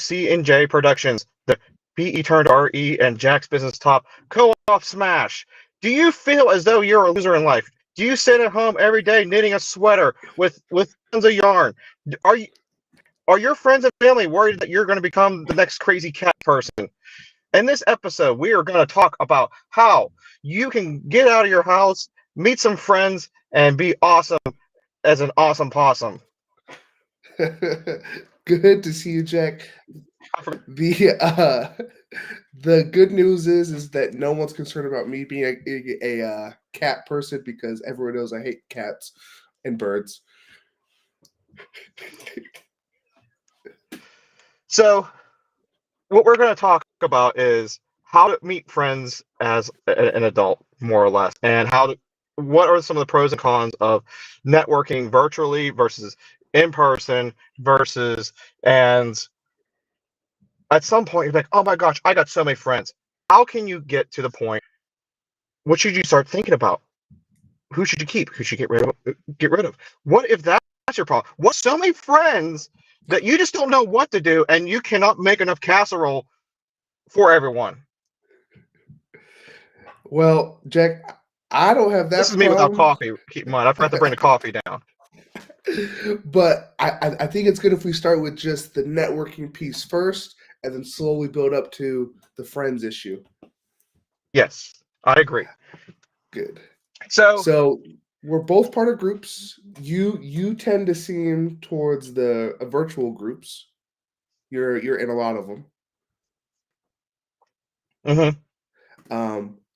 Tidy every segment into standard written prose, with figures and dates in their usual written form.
C&J Productions, the PE turned RE and Jack's Business Top co-op smash. Do you feel as though you're a loser in life? Do you sit at home every day knitting a sweater with tons of yarn? Are you are your friends and family worried that you're going to become the next crazy cat person? In this episode, we are going to talk about how you can get out of your house, meet some friends, and be awesome as an awesome possum. Good to see you, Jack. The the good news is that no one's concerned about me being a cat person because everyone knows I hate cats and birds. So, what we're going to talk about is how to meet friends as an adult, more or less, and what are some of the pros and cons of networking virtually versus in person versus, and at some point you're like, oh my gosh, I got so many friends. How can you get to the point? What should you start thinking about? Who should you keep? Who should you get rid of? Get rid of? What if that's your problem? What so many friends that you just don't know what to do, and you cannot make enough casserole for everyone? Well, Jack, I don't have This that is me without problem, coffee. Keep in mind, I forgot to bring the coffee down. but I think it's good if we start with just the networking piece first and then slowly build up to the friends issue. Yes, I agree. Good. So, So we're both part of groups. You tend to seem towards the virtual groups. You're in a lot of them. mhm.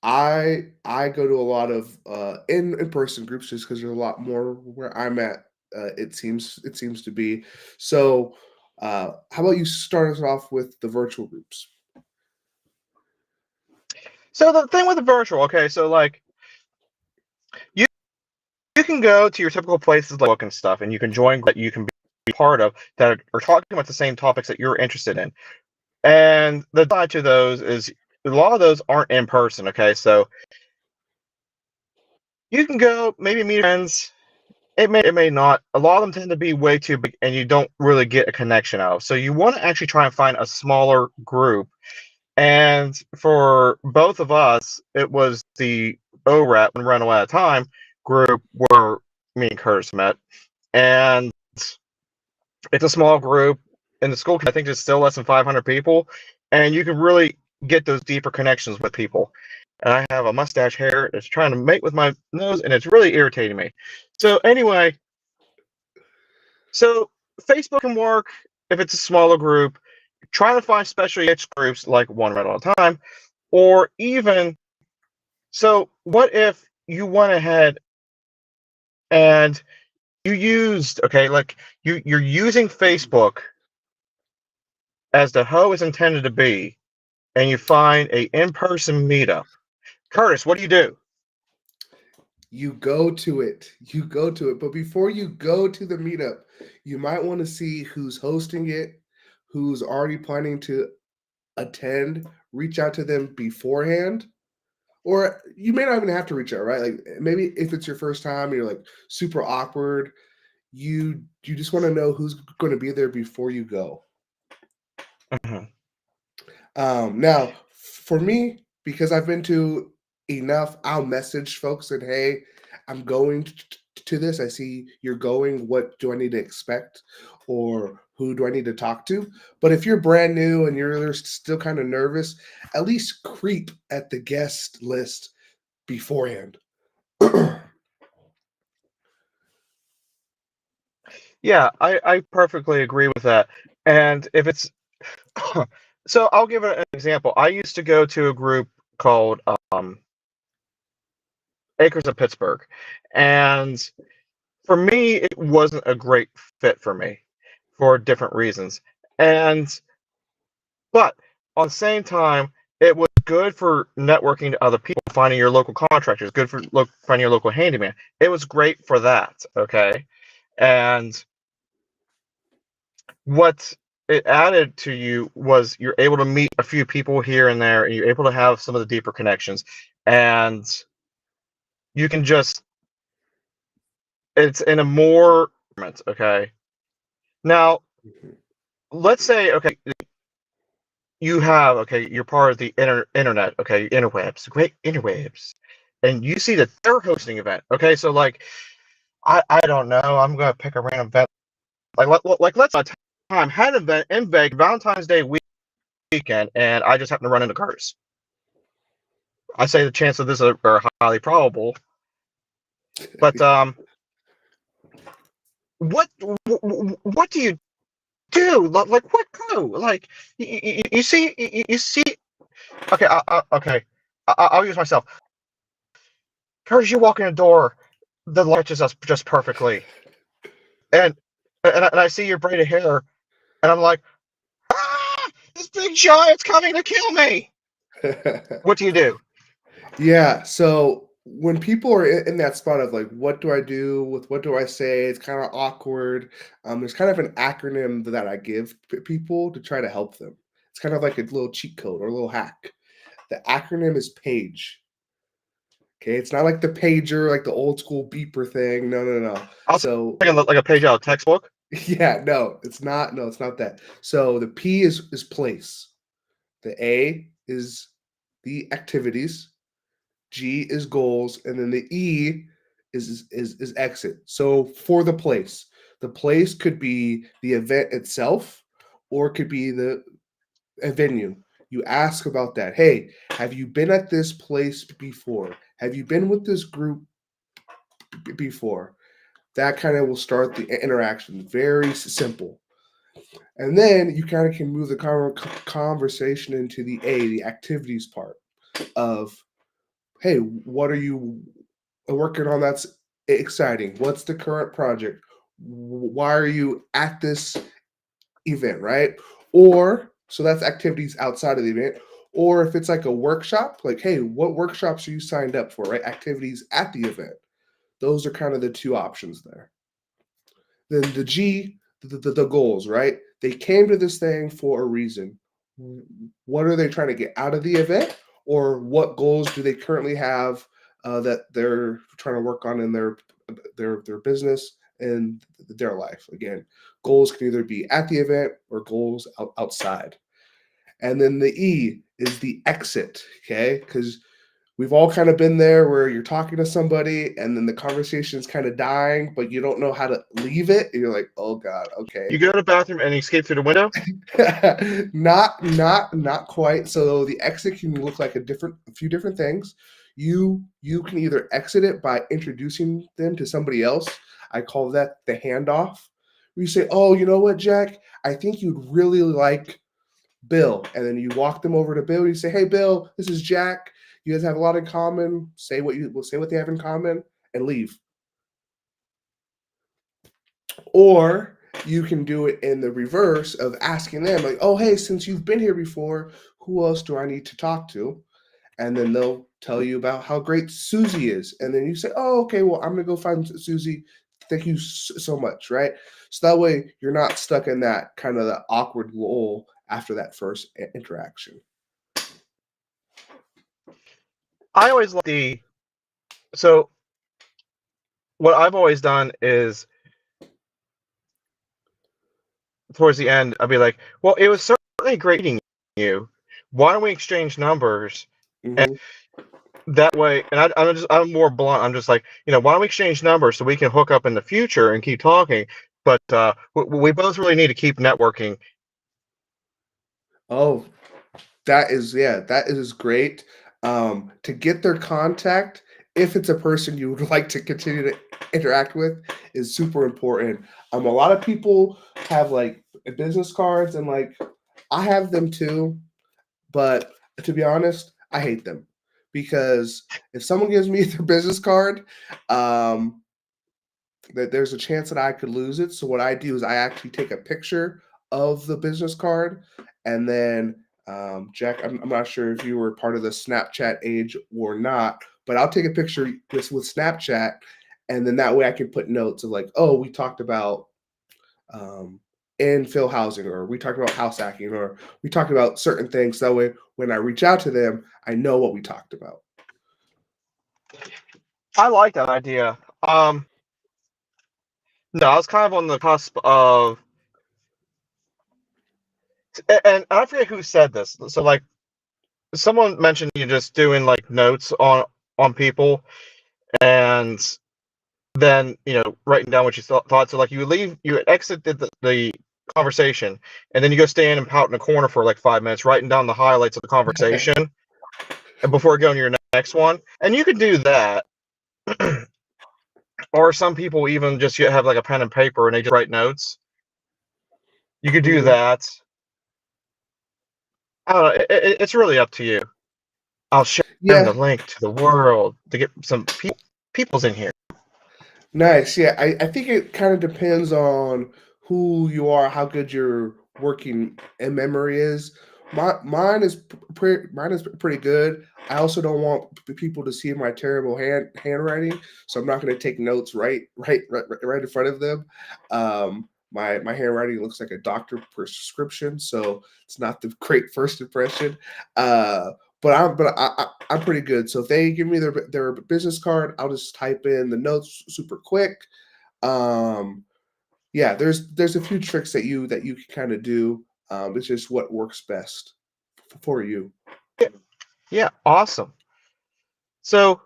I go to a lot of in person groups just because there's a lot more where I'm at. It seems to be. So, how about you start us off with the virtual groups? So the thing with the virtual, okay, so like you you can go to your typical places like book and stuff, and you can join that you can be part of that are talking about the same topics that you're interested in. And the side to those is a lot of those aren't in person, okay? So you can go maybe meet friends. It may not. A lot of them tend to be way too big, and you don't really get a connection out of. So you want to actually try and find a smaller group. And for both of us, it was the ORAT, One Rental at a Time group where me and Curtis met. And it's a small group in the school. I think there's still less than 500 people, and you can really get those deeper connections with people. And I have a mustache hair that's trying to mate with my nose, and it's really irritating me. So anyway, so Facebook can work if it's a smaller group. Trying to find special niche groups like One Rental at a Time, or even so. What if you went ahead and you used, okay, like you're using Facebook as the hoe is intended to be, and you find a in-person meetup. Curtis, what do you do? You go to it. You go to it. But before you go to the meetup, you might want to see who's hosting it, who's already planning to attend. Reach out to them beforehand. Or you may not even have to reach out, right? Like maybe if it's your first time, you're like super awkward. You just want to know who's going to be there before you go. Mhm. Now, for me, because I've been to enough, I'll message folks and hey, I'm going to this. I see you're going. What do I need to expect, or who do I need to talk to? But if you're brand new and you're still kind of nervous, at least creep at the guest list beforehand. Yeah, I perfectly agree with that. And if it's so, I'll give an example. I used to go to a group called Acres of Pittsburgh, and for me, it wasn't a great fit for me for different reasons. And but on the same time, it was good for networking to other people, finding your local contractors, good for finding your local handyman. It was great for that, okay? And what it added to you was you're able to meet a few people here and there, and you're able to have some of the deeper connections. And you can just, it's in a more, okay? Now, let's say, okay, you're part of the internet, okay, interwebs, great interwebs, and you see that they're hosting an event, okay, so like I don't know, I'm gonna pick a random event, like let's time had an event in Vegas Valentine's Day weekend, and I just happened to run into Curtis. I say the chances of this are highly probable, but what what do you do? Like what clue? Like you see. Okay, okay. I'll use myself. Curtis, you walk in the door, the light catches us just perfectly, and and I see your braided hair, and I'm like, ah, this big giant's coming to kill me. What do you do? Yeah, so when people are in that spot of like, what do I do with what do I say? It's kind of awkward. There's kind of an acronym that I give people to try to help them. It's kind of like a little cheat code or a little hack. The acronym is PAGE. Okay, it's not like the pager, like the old school beeper thing. No, no, no. I was So thinking like a page out of textbook. yeah, no, it's not. No, it's not that. So the P is place. The A is the activities. G is goals, and then the E is exit. So for the place could be the event itself, or it could be a venue. You ask about that. Hey, have you been at this place before? Have you been with this group before? That kind of will start the interaction. Very simple. And then you kind of can move the conversation into the A, the activities part of, hey, what are you working on that's exciting? What's the current project? Why are you at this event, right? Or so that's activities outside of the event. Or if it's like a workshop, like, hey, what workshops are you signed up for, right? Activities at the event. Those are kind of the two options there. Then the G, the goals, right? They came to this thing for a reason. What are they trying to get out of the event, or what goals do they currently have that they're trying to work on in their business and their life? Again, goals can either be at the event or goals outside. And then the E is the exit, okay? Because we've all kind of been there where you're talking to somebody and then the conversation is kind of dying, but you don't know how to leave it. And you're like, oh God, okay. You go to the bathroom and escape through the window. Not quite. So the exit can look like a few different things. You can either exit it by introducing them to somebody else. I call that the handoff. You say, oh, you know what, Jack? I think you'd really like Bill. And then you walk them over to Bill. And you say, hey, Bill, this is Jack. You guys have a lot in common. Say what they have in common and leave. Or you can do it in the reverse of asking them, like, oh, hey, since you've been here before, who else do I need to talk to? And then they'll tell you about how great Susie is. And then you say, oh, okay, well, I'm going to go find Susie. Thank you so much, right? So that way you're not stuck in that kind of the awkward lull after that first interaction. I always like the so what I've always done is towards the end I'll be like, well, it was certainly great meeting you. Why don't we exchange numbers? And Mm-hmm. that way, and I'm more blunt. I'm just like, why don't we exchange numbers so we can hook up in the future and keep talking? But we both really need to keep networking. Oh, that is great. To get their contact, if it's a person you would like to continue to interact with, is super important. A lot of people have like business cards, and like I have them too, but to be honest, I hate them because if someone gives me their business card, um, that there's a chance that I could lose it. So what I do is I actually take a picture of the business card, and then Jack, I'm not sure if you were part of the Snapchat age or not, but I'll take a picture with Snapchat, and then that way I can put notes of like, oh, we talked about um, infill housing, or we talked about house hacking, or we talked about certain things. So that way, when I reach out to them, I know what we talked about. I like that idea. No, I was kind of on the cusp of and I forget who said this. So like someone mentioned you just doing like notes on people, and then writing down what you thought. So like you exited the conversation, and then you go stand and pout in a corner for like 5 minutes, writing down the highlights of the conversation, and before going to your next one. And you could do that, or some people even just have like a pen and paper and they just write notes. You could do Mhm. that. I don't know. It's really up to you. I'll share the Yeah, link to the world to get some people's in here. nice. Yeah, I think it kind of depends on who you are, how good your working in memory is. Mine is pretty good. I also don't want people to see my terrible handwriting, so I'm not going to take notes right in front of them. My handwriting looks like a doctor prescription, so it's not the great first impression. Uh, I'm pretty good. So if they give me their business card, I'll just type in the notes super quick. Um, yeah, there's a few tricks that you can kind of do. It's just what works best for you. Yeah, awesome. So,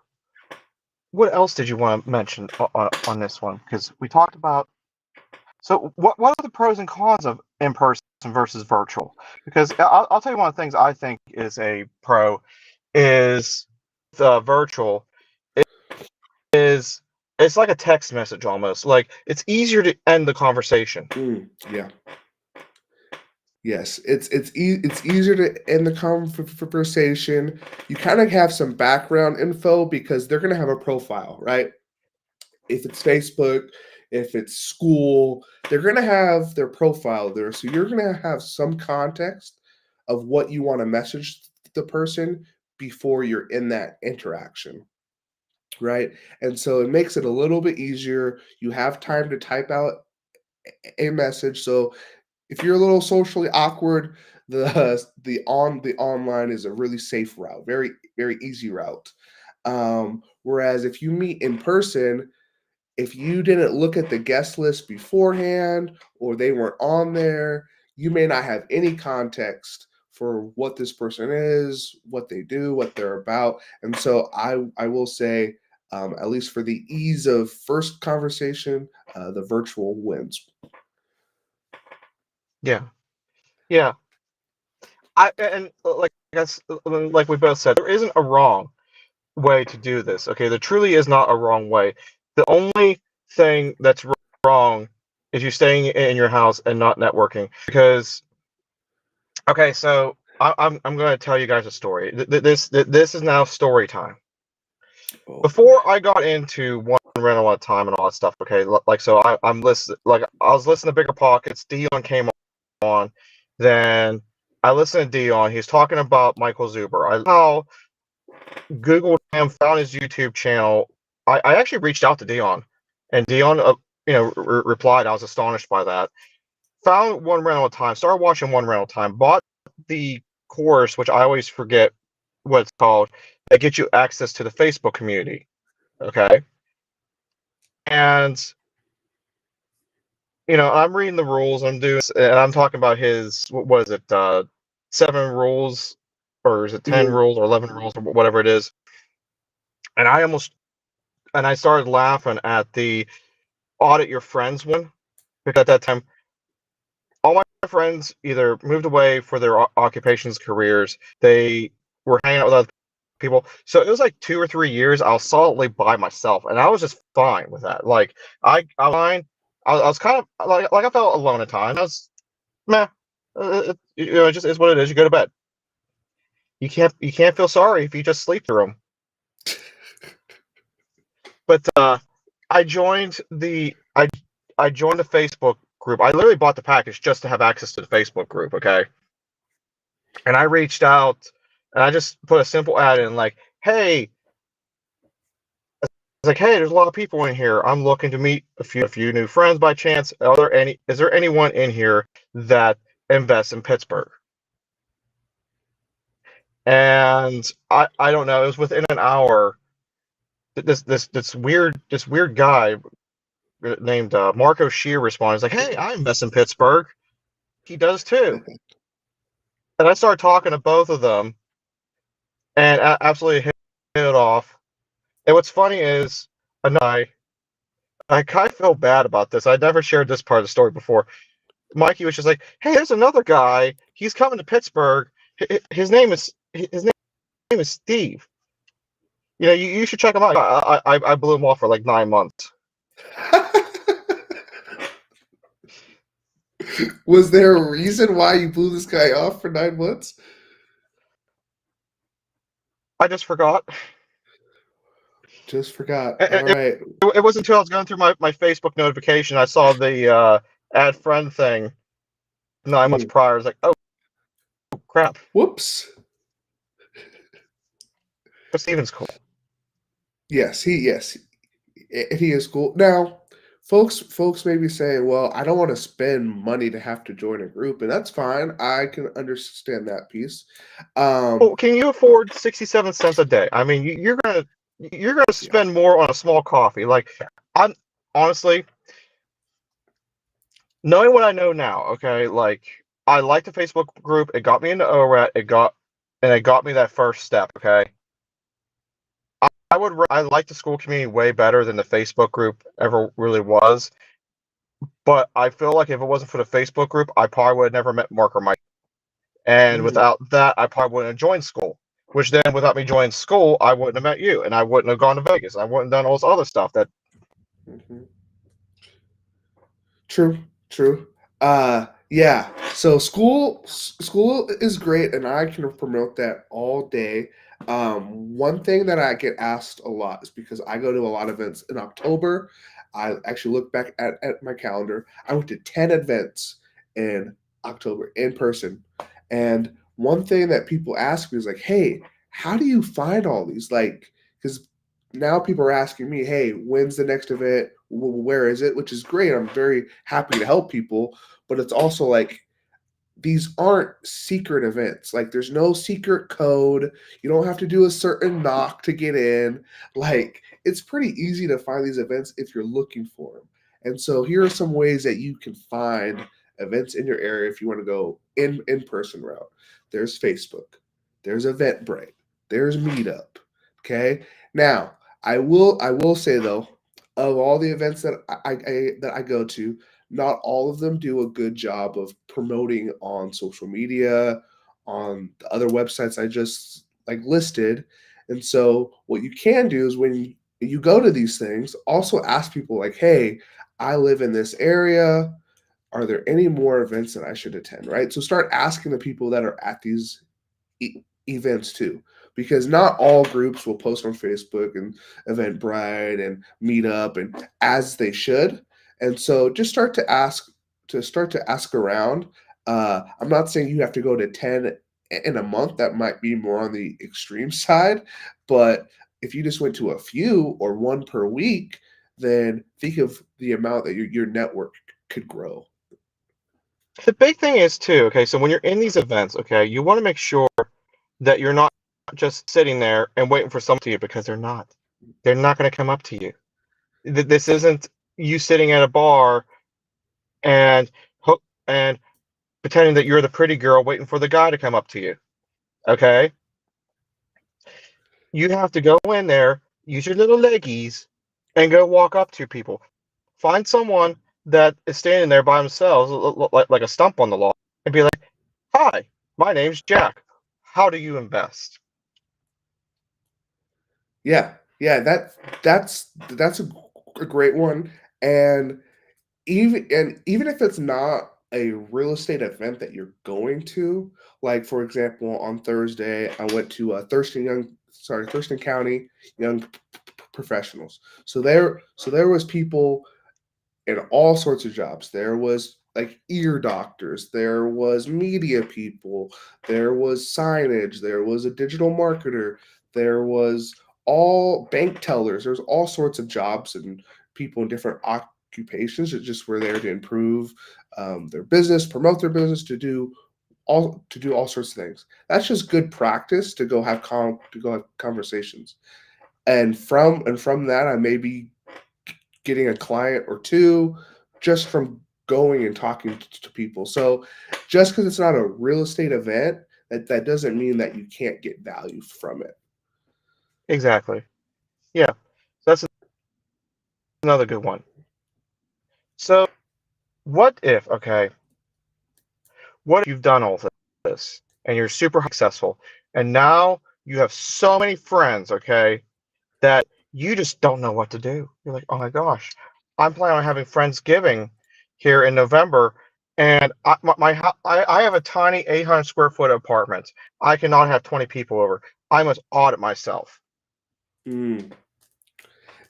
what else did you want to mention on this one? Because we talked about. So, what are the pros and cons of in person versus virtual? Because I'll tell you one of the things I think is a pro is the virtual is it's like a text message almost. Like it's easier to end the conversation. Yeah. Yes, it's easier to end the conversation. You kind of have some background info because they're gonna have a profile, right? If it's Facebook, if it's school, they're going to have their profile there. So you're going to have some context of what you want to message the person before you're in that interaction, right? And so it makes it a little bit easier. You have time to type out a message. So if you're a little socially awkward, the online is a really safe route, very easy route. Whereas if you meet in person, if you didn't look at the guest list beforehand or they weren't on there, you may not have any context for what this person is, what they do, what they're about. And so I will say, at least for the ease of first conversation, the virtual wins. Yeah, yeah. Like like we both said, there isn't a wrong way to do this. Okay, there truly is not a wrong way. The only thing that's wrong is you staying in your house and not networking. Because okay, so I'm going to tell you guys a story. This is now story time. Oh boy. Before I got into one rental at a time and all that stuff. Okay, like so I'm listening. Like I was listening to Bigger Pockets. Dion came on, then I listened to Dion. He's talking about Michael Zuber. I how Googled him, found his YouTube channel. I actually reached out to Dion, and Dion, replied. I was astonished by that. Found one rental at a time. Started watching one rental at a time. Bought the course, which I always forget what it's called, that gets you access to the Facebook community. Okay, and I'm reading the rules. I'm doing, and I'm talking about his. What is it? 7 rules, or is it 10 rules, or 11 rules, or whatever it is. And I started laughing at the audit your friends one, because at that time all my friends either moved away for their occupations, careers. They were hanging out with other people. So it was like 2 or 3 years I was solidly by myself, and I was just fine with that. Like I was fine. I was kind of like I felt alone at times. I was meh. It just is what it is. You go to bed. You can't feel sorry if you just sleep through them. But I joined I joined the Facebook group. I literally bought the package just to have access to the Facebook group. Okay, and I reached out and I just put a simple ad in like, "Hey," it's like, "Hey, there's a lot of people in here. I'm looking to meet a few new friends by chance. Is there anyone in here that invests in Pittsburgh?" And I don't know. It was within an hour. This weird guy named Marco Shear responded. He's like, "Hey, I invest in Pittsburgh." He does too. and I started talking to both of them, and absolutely hit it off. And what's funny is another guy. I kind of feel bad about this. I never shared this part of the story before. Mikey was just like, "Hey, there's another guy. He's coming to Pittsburgh. His name is Steve. You should check him out." I blew him off for like 9 months. Was there a reason why you blew this guy off for 9 months? I just forgot. Just forgot. All It, right. it wasn't until I was going through my Facebook notification I saw the add friend thing 9 months Hmm. prior. I was like, oh crap, Whoops. but Steven's cool. Yes, he is cool. Now, folks may be saying, "Well, I don't want to spend money to have to join a group," and that's fine. I can understand that piece. Um, Well, can you afford 67 cents a day? I mean, you're gonna yeah. spend more on a small coffee. Like, I'm honestly knowing what I know now. Okay, like I like the Facebook group. It got me into ORAT. It got me that first step. Okay, I like the school community way better than the Facebook group ever really was. But I feel like if it wasn't for the Facebook group, I probably would have never met Mark or Mike. And Mhm, without that, I probably wouldn't have joined school. Which then, without me joining school, I wouldn't have met you, and I wouldn't have gone to Vegas. I wouldn't have done all this other stuff. That mhm. True, true. Yeah. So school is great, and I can promote that all day. One thing that I get asked a lot is because I go to a lot of events in October. I actually look back at my calendar. I went to 10 events in October in person. And one thing that people ask me is like, hey, how do you find all these? Like, because now people are asking me, hey, when's the next event? Where is it? Which is great. I'm very happy to help people, but it's also like these aren't secret events. Like there's no secret code. You don't have to do a certain knock to get in. Like it's pretty easy to find these events if you're looking for them. And so here are some ways that you can find events in your area if you want to go in person route. There's Facebook. There's Eventbrite. There's Meetup. Okay. Now I will say though, of all the events that I go to, not all of them do a good job of promoting on social media, on the other websites I just like listed. And so what you can do is when you go to these things, also ask people like, hey, I live in this area. Are there any more events that I should attend? Right. So start asking the people that are at these events too, because not all groups will post on Facebook and Eventbrite and Meetup and as they should. And so just start to ask around. I'm not saying you have to go to 10 in a month. That might be more on the extreme side, but if you just went to a few or one per week, then think of the amount that your network could grow. the big thing is too. Okay, so when you're in these events, okay, you want to make sure that you're not just sitting there and waiting for someone to you because they're not. They're not going to come up to you. This isn't you sitting at a bar and and pretending that you're the pretty girl waiting for the guy to come up to you. Okay, you have to go in there, use your little leggies, and go walk up to people. Find someone that is standing there by themselves, like a stump on the lawn, and be like, "Hi, my name's Jack. How do you invest?" Yeah, yeah, that's a great one. And even if it's not a real estate event that you're going to, like for example, on Thursday, I went to Thurston County Young Professionals. So there was people in all sorts of jobs. There was like ear doctors, there was media people, there was signage, there was a digital marketer, there was all bank tellers, there's all sorts of jobs and people in different occupations that just were there to improve their business, promote their business, to do all sorts of things. That's just good practice to go have conversations. And from that, I may be getting a client or two just from going and talking to people. So just because it's not a real estate event That doesn't mean that you can't get value from it. Exactly. Yeah. So that's another good one. So what if, okay, what if you've done all this and you're super successful and now you have so many friends, okay, that you just don't know what to do. You're like, oh my gosh, I'm planning on having Friendsgiving here in November, and I have a tiny 800 square foot apartment. I cannot have 20 people over. I must audit myself. Mm.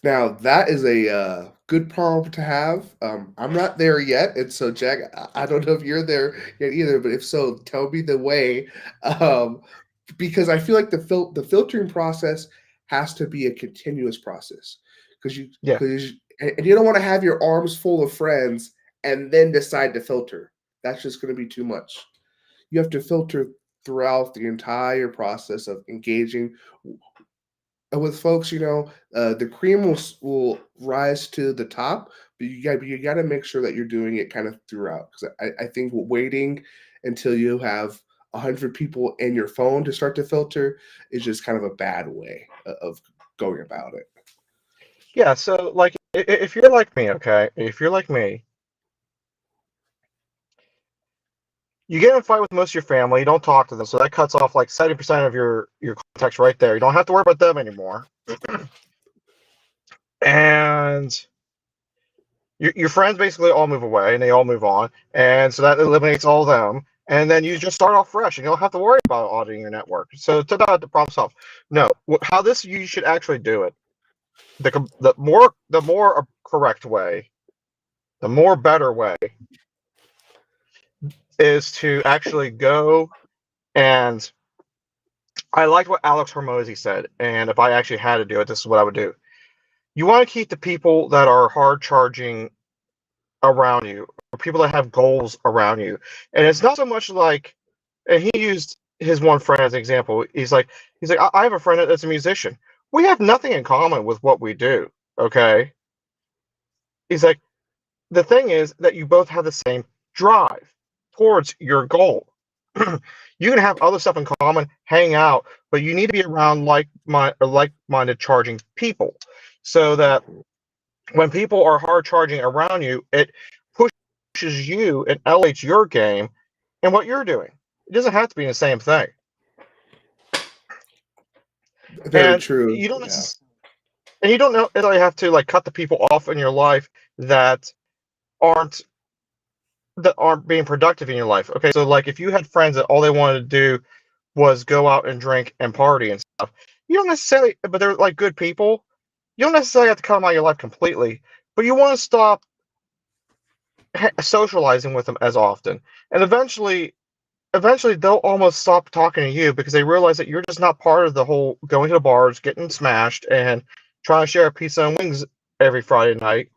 Now that is a good problem to have. I'm not there yet, and so Jack, I don't know if you're there yet either. But if so, tell me the way, um, because I feel like the filtering process has to be a continuous process because Yeah, and you don't want to have your arms full of friends and then decide to filter. That's just going to be too much. You have to filter throughout the entire process of engaging with folks. The cream will rise to the top, but you got to make sure that you're doing it kind of throughout. Because I think waiting until you have 100 people in your phone to start to filter is just kind of a bad way of going about it. yeah. So like, if you're like me, okay, if you're like me, you get in a fight with most of your family. You don't talk to them, so that cuts off like 70% of your contacts right there. You don't have to worry about them anymore, and your friends basically all move away and they all move on, and so that eliminates all of them. And then you just start off fresh, and you don't have to worry about auditing your network. So to that, the problem solved. No, how this you should actually do it. The more correct way, the more better way is to actually go and I liked what Alex Hormozy said, and if I actually had to do it, this is what I would do. You want to keep the people that are hard charging around you, or people that have goals around you. And it's not so much like, and he used his one friend as an example. He's like, I have a friend that's a musician. We have nothing in common with what we do. Okay. He's like, the thing is that you both have the same drive towards your goal. You can have other stuff in common, hang out, but you need to be around like-minded charging people, so that when people are hard charging around you, it pushes you and elevates your game and what you're doing. It doesn't have to be the same thing. Very And true. you don't Yeah. necessarily and you don't necessarily have to like cut the people off in your life that aren't aren't being productive in your life. Okay, so like if you had friends that all they wanted to do was go out and drink and party and stuff, you don't necessarily, but they're like good people. You don't necessarily have to cut them out of your life completely, but you want to stop socializing with them as often. And eventually they'll almost stop talking to you because they realize that you're just not part of the whole going to the bars, getting smashed, and trying to share a pizza and wings every Friday night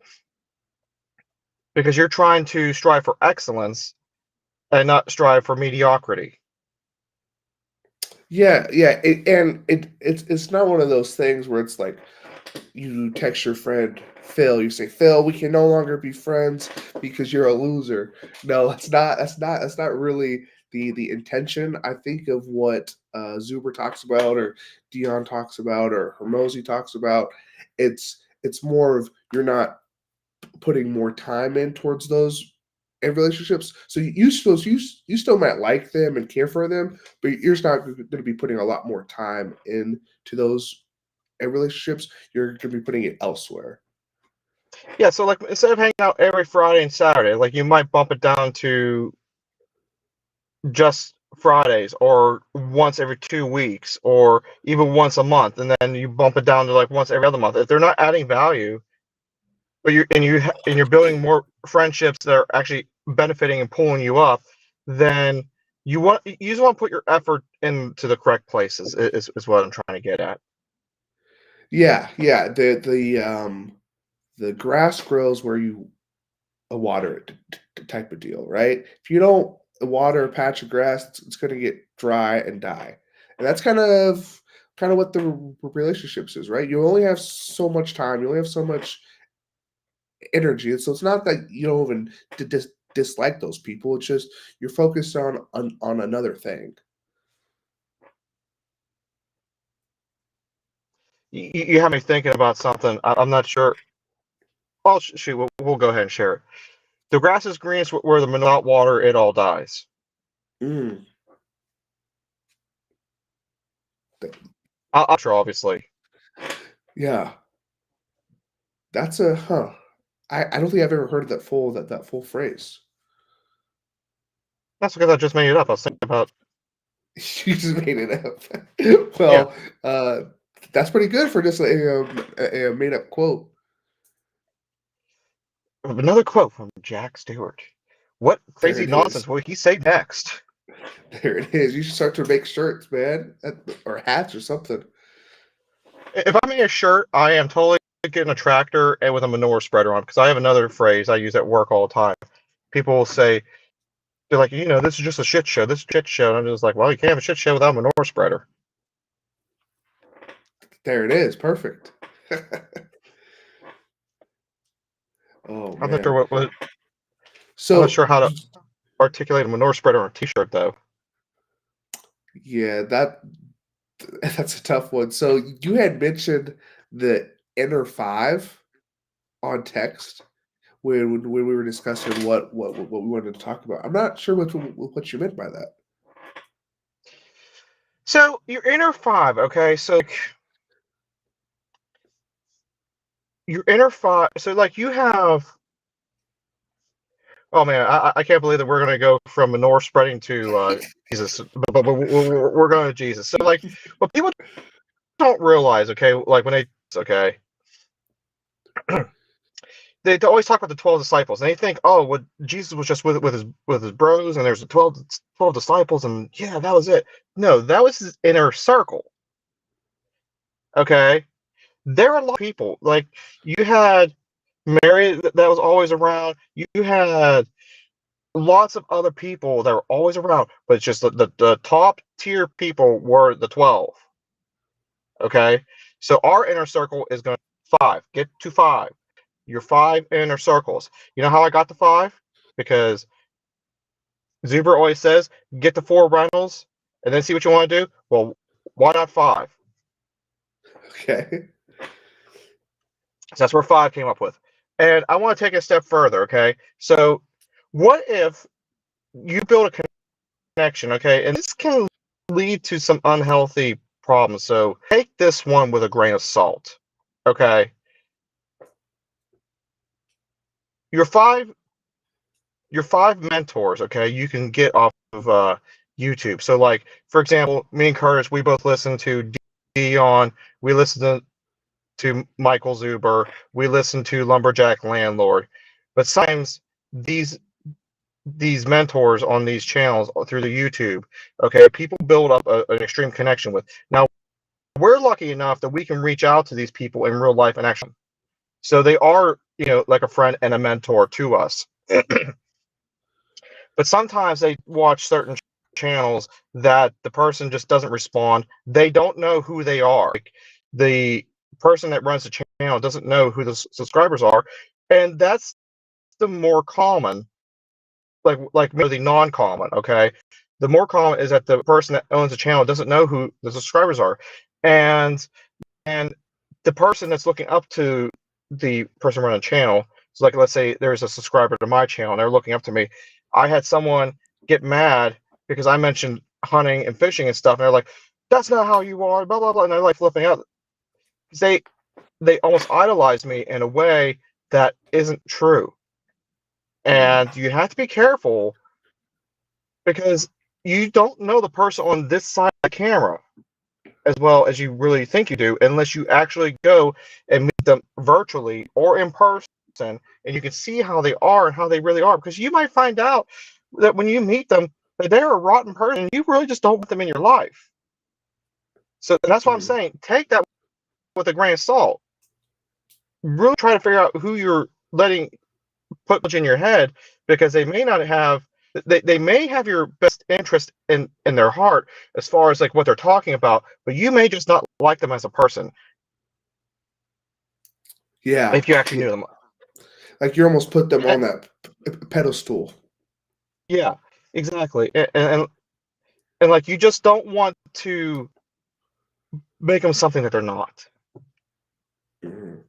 because you're trying to strive for excellence and not strive for mediocrity. Yeah, yeah, it's not one of those things where it's like you text your friend Phil, you say, Phil, we can no longer be friends because you're a loser. No, that's not really the intention. I think of what Zuber talks about, or Dion talks about, or Hermosi talks about. It's more of you're not putting more time in towards those in relationships. So you still might like them and care for them, but you're just not going to be putting a lot more time into those relationships. You're going to be putting it elsewhere. Yeah, so like instead of hanging out every Friday and Saturday, like you might bump it down to just Fridays or once every 2 weeks or even once a month, and then you bump it down to like once every other month. If they're not adding value, but you're building more friendships that are actually benefiting and pulling you up, then you just want to put your effort into the correct places. Is what I'm trying to get at. Yeah, yeah. The grass grows where you water it, type of deal, right? If you don't water a patch of grass, it's going to get dry and die, and that's kind of what the relationships is, right? You only have so much time. You only have so much energy, and so it's not that you don't even dislike those people. It's just you're focused on another thing. You have me thinking about something. I'm not sure. Oh, shoot, we'll go ahead and share it. The grass is green where the without water it all dies. Mm. I'll sure, obviously. Yeah, that's a huh. I don't think I've ever heard that full phrase. That's because I just made it up. I was thinking about You just made it up. yeah. Well, that's pretty good for just a made up quote. Another quote from Jack Stewart. What There crazy it is. nonsense will he say next? There it is. You should start to make shirts, man, or hats or something. If I make a shirt, I am totally getting a tractor and with a manure spreader on because I have another phrase I use at work all the time. People will say, they're like, this is just a shit show. This is a shit show. And I'm just like, well, you can't have a shit show without a manure spreader. There it is. Perfect. Oh I'm not sure man. I'm not So sure how to articulate a manure spreader on a t-shirt though. yeah, that's a tough one. So you had mentioned the inner five on text when we were discussing what we wanted to talk about. I'm not sure what you meant by that. So your inner five, okay? So like, your inner five. So like you have. Oh man, I can't believe that we're gonna go from manure spreading to Jesus, but we're going to Jesus. So like, what people don't realize, okay, like when they okay, they always talk about the 12 disciples, and they think, oh, well, Jesus was just with his bros, and there's the 12 disciples, and yeah, that was it. No, that was his inner circle. Okay, there are a lot of people. Like you had Mary that was always around. You had lots of other people that were always around, but it's just the top tier people were the 12. Okay, so our inner circle is going to five. Get to five. Your five inner circles. You know how I got to five? Because Zuber always says, get to four rentals and then see what you want to do. Well, why not five? Okay. So that's where five came up with. And I want to take it a step further, okay? So what if you build a connection, okay? And this can lead to some unhealthy problems. So take this one with a grain of salt, okay? Your five your five mentors, okay, you can get off of YouTube. So, like, for example, me and Curtis, we both listen to Dion, we listen to Michael Zuber, we listen to Lumberjack Landlord. But sometimes these these mentors on these channels through the YouTube, okay, people build up an extreme connection with. Now, we're lucky enough that we can reach out to these people in real life and action. So they are, like a friend and a mentor to us. But sometimes they watch certain channels that the person just doesn't respond. They don't know who they are. Like the person that runs the channel doesn't know who the subscribers are, and that's the more common. Like maybe the non-common. Okay, the more common is that the person that owns the channel doesn't know who the subscribers are, and and the person that's looking up to the person running the channel. So, like, let's say there's a subscriber to my channel and they're looking up to me. I had someone get mad because I mentioned hunting and fishing and stuff, and they're like, "That's not how you are," blah blah blah, and they're like flipping out. They almost idolize me in a way that isn't true, Mm. and you have to be careful because you don't know the person on this side of the camera as well as you really think you do unless you actually go and meet them virtually or in person and you can see how they are and how they really are because you might find out that when you meet them that they're a rotten person and you really just don't want them in your life. So that's what I'm Mm. saying. Take that with a grain of salt. Really try to figure out who you're letting put in your head because they may have your best interest in their heart as far as like what they're talking about, but you may just not like them as a person Yeah. if you actually Yeah. knew them. Like you almost put them Eh, on that pedestal. yeah, exactly. And like you just don't want to make them something that they're not. Mhm.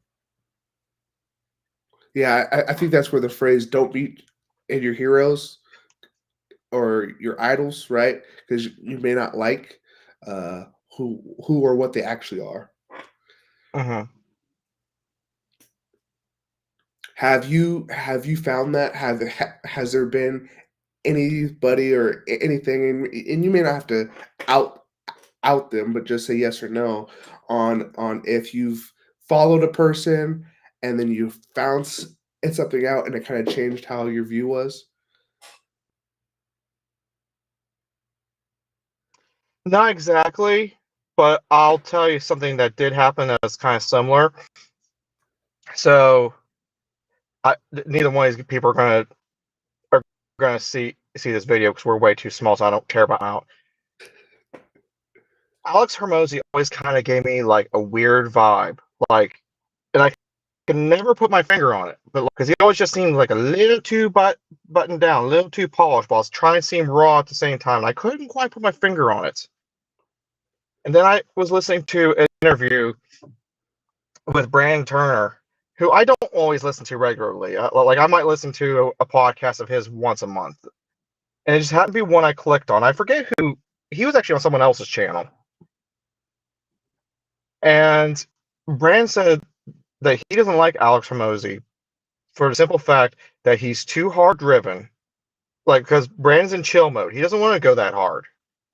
Yeah, I think that's where the phrase "don't beat in your heroes" or your idols, right? Because you may not like uh, who or what they actually are. Hmm. Have you found that? Has there been anybody or anything, and you may not have to out out them, but just say yes or no on if you've followed a person and then you found something out and it kind of changed how your view was. Not exactly, but I'll tell you something that did happen that's kind of similar. So, neither one of these people are gonna see this video because we're way too small, so I don't care about out. Alex Hermosi always kind of gave me like a weird vibe, like, and I can never put my finger on it, but because he always just seemed like a little too buttoned down, a little too polished, while I was trying to seem raw at the same time. And I couldn't quite put my finger on it. And then I was listening to an interview with Brandon Turner, who I don't always listen to regularly. Like I might listen to a podcast of his once a month, and it just happened to be one I clicked on. I forget who he was actually on someone else's channel, and Brandon said that he doesn't like Alex Hormozy for the simple fact that he's too hard driven. Like because Brandon's in chill mode, he doesn't want to go that hard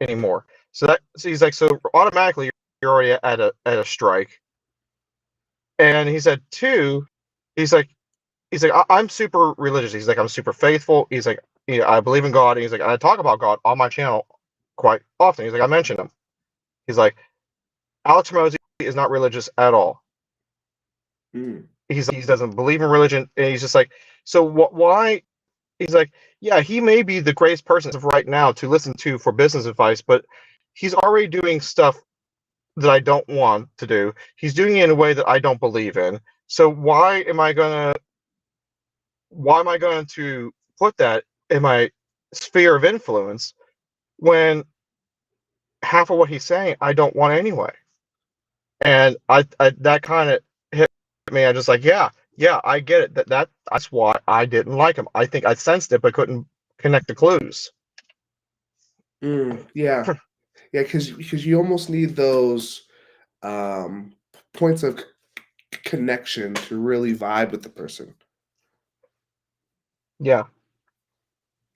anymore. So he's like, so automatically you're already at a strike. And he said two, he's like I'm super religious. He's like I'm super faithful. He's like I believe in God. And he's like I talk about God on my channel quite often. He's like I mention him. He's like Alex Hormozy is not religious at all. Mm, He doesn't believe in religion, and he's just like so why he's like, yeah, he may be the greatest person right now to listen to for business advice, but he's already doing stuff that I don't want to do. He's doing it in a way that I don't believe in. So why am I going to put that in my sphere of influence when half of what he's saying I don't want anyway? And I that kind of hit me. I just like, yeah, I get it. That's why I didn't like him. I think I sensed it, but couldn't connect the clues. yeah, yeah, because you almost need those um, points of connection to really vibe with the person. Yeah.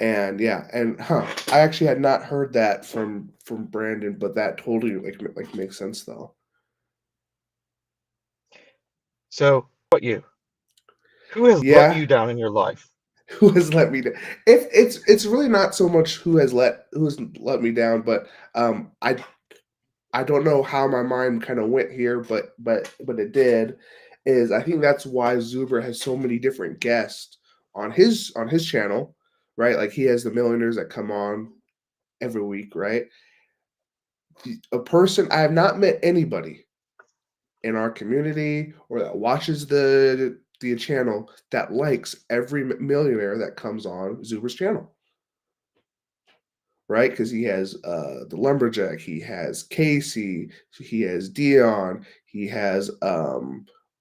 And yeah, and I actually had not heard that from Brandon, but that totally like makes sense though. So, what you? Who has let Yeah, you down in your life? who has let me down? If it's really not so much who has let me down, but I don't know how my mind kind of went here, but it did. Is I think that's why Zuber has so many different guests on his channel, right? Like he has the millionaires that come on every week, right? A person I have not met anybody in our community or that watches the channel that likes every millionaire that comes on Zuber's channel, right? Because he has the lumberjack, he has Casey, he has Dion, he has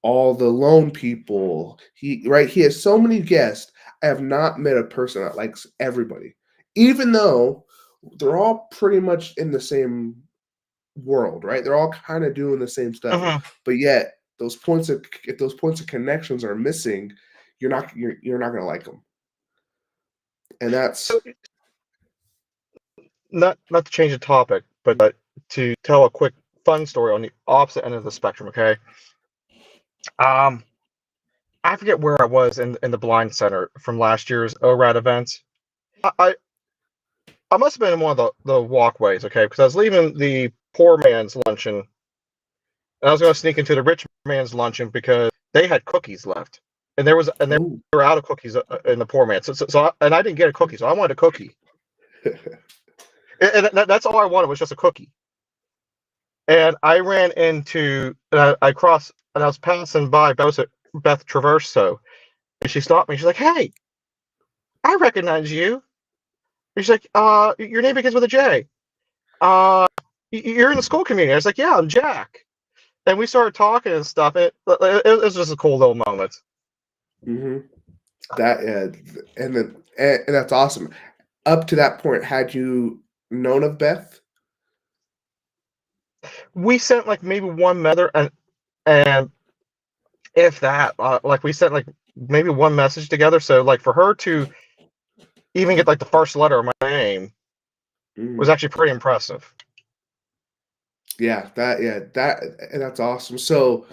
all the loan people. He has so many guests. I have not met a person that likes everybody, even though they're all pretty much in the same world, right? They're all kind of doing the same stuff, Mhm. but yet those points of if those points of connections are missing, you're not going to like them, and So, that's not to change the topic, but to tell a quick fun story on the opposite end of the spectrum. Okay. Um, I forget where I was in the blind center from last year's ORAD event. I I, I must have been in one of the walkways. Okay, because I was leaving the poor man's luncheon, and I was going to sneak into the rich man's luncheon because they had cookies left, and they oh. were out of cookies in the poor man. And I didn't get a cookie, so I wanted a cookie. And that's all I wanted was just a cookie. And I ran into, I crossed, and I was passing by Beth Traverso, and she stopped me. She's like, "Hey, I recognize you." And she's like, your name begins with a J. Uh, you're in the school community." I was like, "Yeah, I'm Jack." and we started talking and stuff. It was just a cool little moment. Hmm. That and then and that's awesome. Up to that point, had you known of Beth? We sent like maybe one mother, and if that, like we sent like maybe one message together. So like for her to even get like the first letter of my name was Mhm. actually pretty impressive. That and that's awesome. So,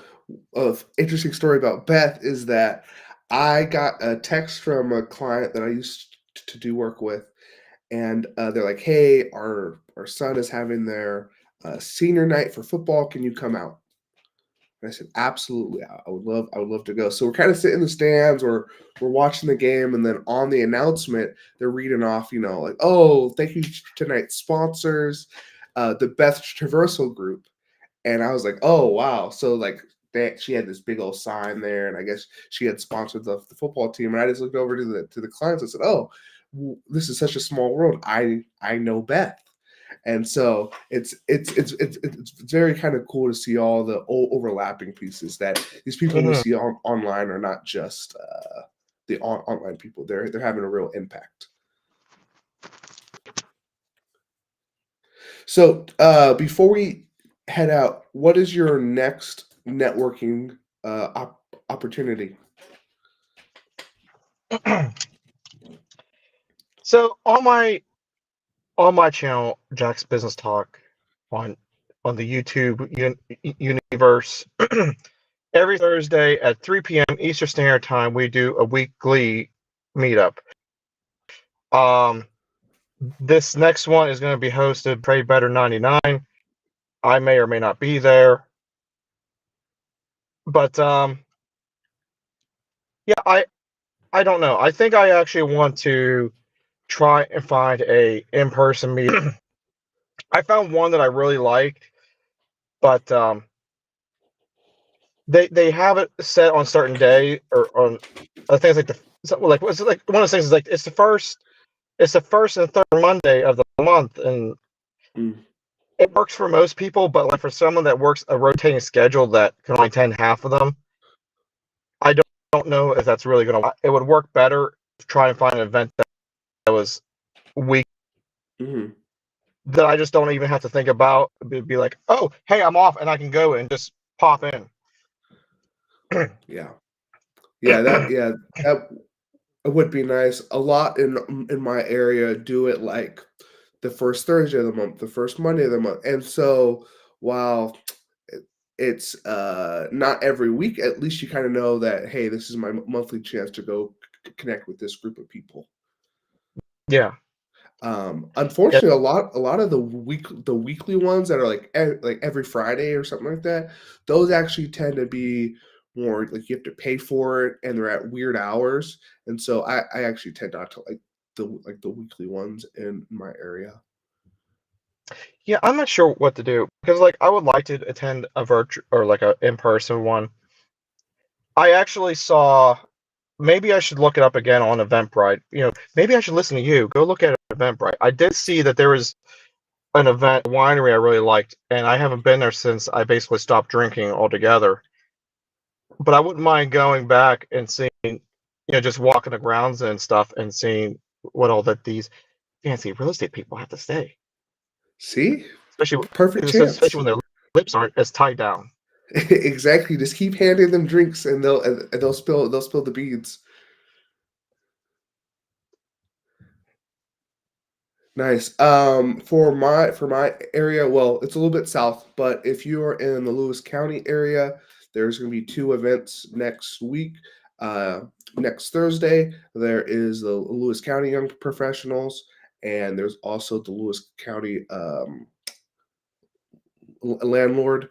interesting story about Beth is that I got a text from a client that I used to do work with, and they're like, "Hey, our son is having their senior night for football. Can you come out?" And I said, "Absolutely, I would love to go." So we're kind of sitting in the stands, or we're watching the game, and then on the announcement, they're reading off, like, "Oh, thank you to tonight's sponsors, the Beth Traversal Group." And I was like, "Oh wow!" So like that, she had this big old sign there, and I guess she had sponsored the football team. And I just looked over to the clients and said, "Oh, this is such a small world. I know Beth." And so it's very kind of cool to see all the overlapping pieces that these people we Hmm. see online are not just the online people. They're having a real impact. So before we head out, what is your next networking opportunity? So on my channel, Jack's Business Talk, on on the YouTube universe, every Thursday at 3 p.m. Eastern Standard Time, we do a weekly meetup. Um, this next one is going to be hosted Trade Better 99. I may or may not be there, but yeah, I don't know. I think I actually want to try and find a in-person meeting. I found one that I really liked, but they have it set on certain day or on I think it's like like what's it like one of those things is like it's the first and third Monday of the month, and Mm, it works for most people, but like for someone that works a rotating schedule that can only attend half of them, I don't know if that's really gonna. It would work better to try and find an event that was week mhm. that I just don't even have to think about. It'd be like, oh, hey, I'm off and I can go and just pop in. Yeah, yeah, that would be nice. A lot in my area do it like the first Thursday of the month, the first Monday of the month, and so while it's not every week, at least you kind of know that, hey, this is my monthly chance to go connect with this group of people. Yeah. Yeah. Unfortunately, a lot of the weekly ones that are like every Friday or something like that, those actually tend to be more like you have to pay for it, and they're at weird hours. And so I actually tend not to like the weekly ones in my area. Yeah, I'm not sure what to do because like I would like to attend a virtual or like a in-person one. I actually saw maybe I should look it up again on Eventbrite. Maybe I should listen to you. Go look at Eventbrite. I did see that there was an event winery I really liked, and I haven't been there since I basically stopped drinking altogether. But I wouldn't mind going back and seeing, just walking the grounds and stuff and seeing what all that these fancy real estate people have to say, See, especially perfect especially chance. when their lips aren't as tied down. Exactly. Just keep handing them drinks, and they'll spill the beads. Nice. For my area, well, it's a little bit south, but if you are in the Lewis County area, there's going to be two events next week. Uh, Next Thursday, there is the Lewis County Young Professionals, and there's also the Lewis County Landlord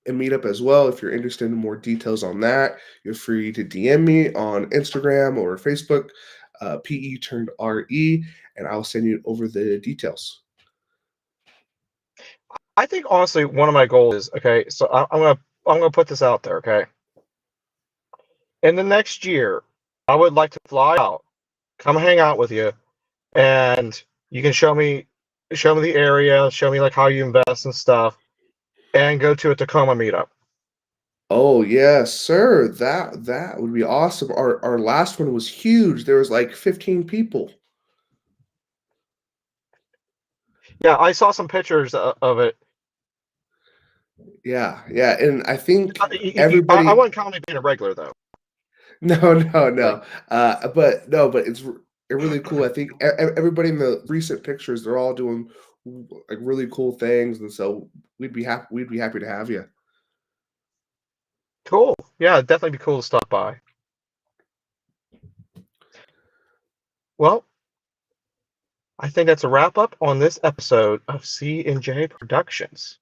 and Meetup as well. If you're interested in more details on that, you're free to DM me on Instagram or Facebook, PE turned RE, and I'll send you over the details. I think honestly, one of my goals is okay. So I'm gonna put this out there. Okay, in the next year, I would like to fly out, come hang out with you, and you can show me the area, show me like how you invest and stuff. and go to a Tacoma meetup. Oh yes, sir. That would be awesome. Our last one was huge. There was like 15 people. Yeah, I saw some pictures of it. Yeah, yeah, and I think I everybody. wouldn't count me being a regular though. No, no, Like, no. But no, but it's really cool. I think everybody in the recent pictures, they're all doing like really cool things, and so we'd be happy to have you. cool. Yeah, it'd definitely be cool to stop by. Well, I think that's a wrap up on this episode of C and J Productions.